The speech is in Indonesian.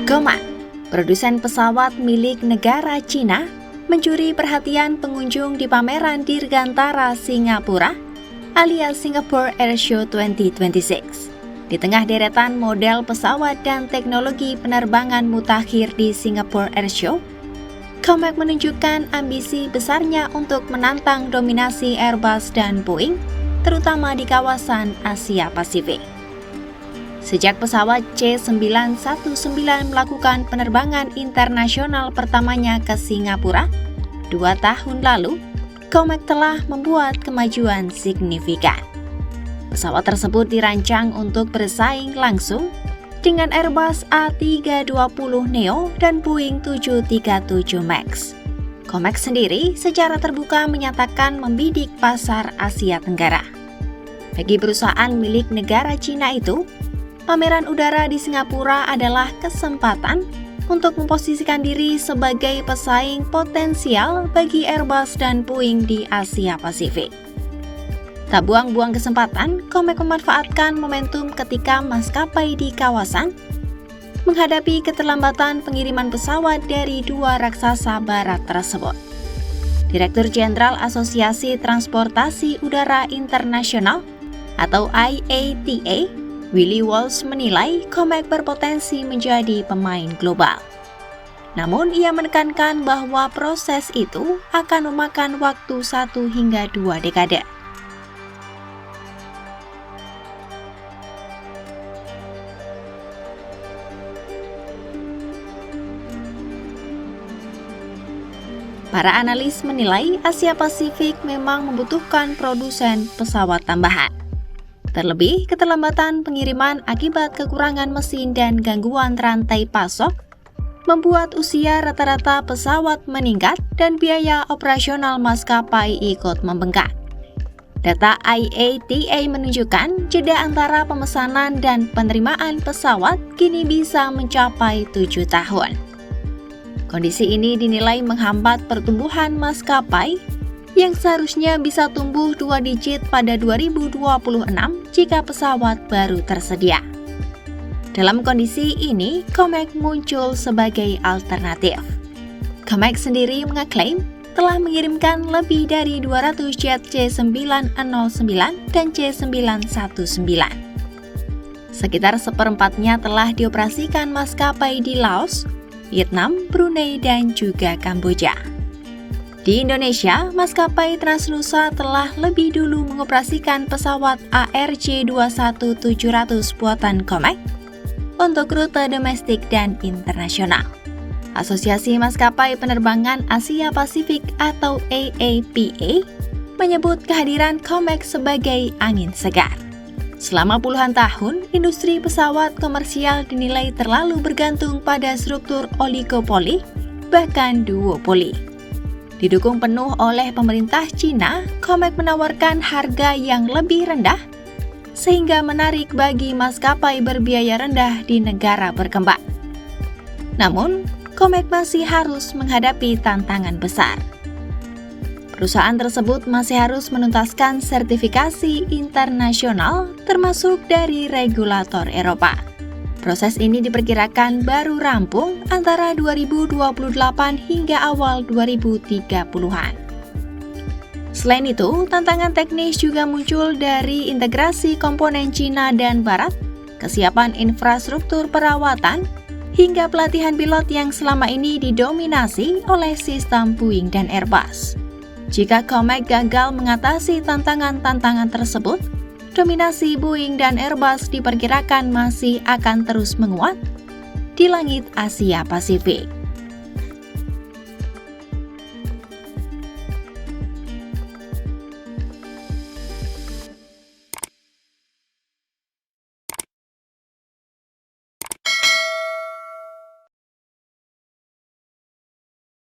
Comac, produsen pesawat milik negara Cina, mencuri perhatian pengunjung di pameran Dirgantara Singapura alias Singapore Airshow 2026. Di tengah deretan model pesawat dan teknologi penerbangan mutakhir di Singapore Airshow, Comac menunjukkan ambisi besarnya untuk menantang dominasi Airbus dan Boeing, terutama di kawasan Asia Pasifik. Sejak pesawat C919 melakukan penerbangan internasional pertamanya ke Singapura 2 tahun lalu, Comac telah membuat kemajuan signifikan. Pesawat tersebut dirancang untuk bersaing langsung dengan Airbus A320neo dan Boeing 737 MAX. Comac sendiri secara terbuka menyatakan membidik pasar Asia Tenggara. Bagi perusahaan milik negara Cina itu, pameran udara di Singapura adalah kesempatan untuk memposisikan diri sebagai pesaing potensial bagi Airbus dan Boeing di Asia Pasifik. Tak buang-buang kesempatan, Comac memanfaatkan momentum ketika maskapai di kawasan menghadapi keterlambatan pengiriman pesawat dari dua raksasa barat tersebut. Direktur Jenderal Asosiasi Transportasi Udara Internasional atau IATA, Willie Walsh menilai Comac berpotensi menjadi pemain global. Namun ia menekankan bahwa proses itu akan memakan waktu 1 hingga 2 dekade. Para analis menilai Asia Pasifik memang membutuhkan produsen pesawat tambahan. Terlebih, keterlambatan pengiriman akibat kekurangan mesin dan gangguan rantai pasok membuat usia rata-rata pesawat meningkat dan biaya operasional maskapai ikut membengkak. Data IATA menunjukkan jeda antara pemesanan dan penerimaan pesawat kini bisa mencapai 7 tahun. Kondisi ini dinilai menghambat pertumbuhan maskapai yang seharusnya bisa tumbuh 2 digit pada 2026 jika pesawat baru tersedia. Dalam kondisi ini, Comac muncul sebagai alternatif. Comac sendiri mengaklaim telah mengirimkan lebih dari 200 jet C909 dan C919. Sekitar seperempatnya telah dioperasikan maskapai di Laos, Vietnam, Brunei, dan juga Kamboja. Di Indonesia, maskapai Transnusa telah lebih dulu mengoperasikan pesawat ARJ21700 buatan Comac untuk rute domestik dan internasional. Asosiasi Maskapai Penerbangan Asia Pasifik atau AAPA menyebut kehadiran Comac sebagai angin segar. Selama puluhan tahun, industri pesawat komersial dinilai terlalu bergantung pada struktur oligopoli, bahkan duopoli. Didukung penuh oleh pemerintah Cina, Comac menawarkan harga yang lebih rendah, sehingga menarik bagi maskapai berbiaya rendah di negara berkembang. Namun, Comac masih harus menghadapi tantangan besar. Perusahaan tersebut masih harus menuntaskan sertifikasi internasional termasuk dari regulator Eropa. Proses ini diperkirakan baru rampung antara 2028 hingga awal 2030-an. Selain itu, tantangan teknis juga muncul dari integrasi komponen Cina dan Barat, kesiapan infrastruktur perawatan, hingga pelatihan pilot yang selama ini didominasi oleh sistem Boeing dan Airbus. Jika Comac gagal mengatasi tantangan-tantangan tersebut, dominasi Boeing dan Airbus diperkirakan masih akan terus menguat di langit Asia Pasifik.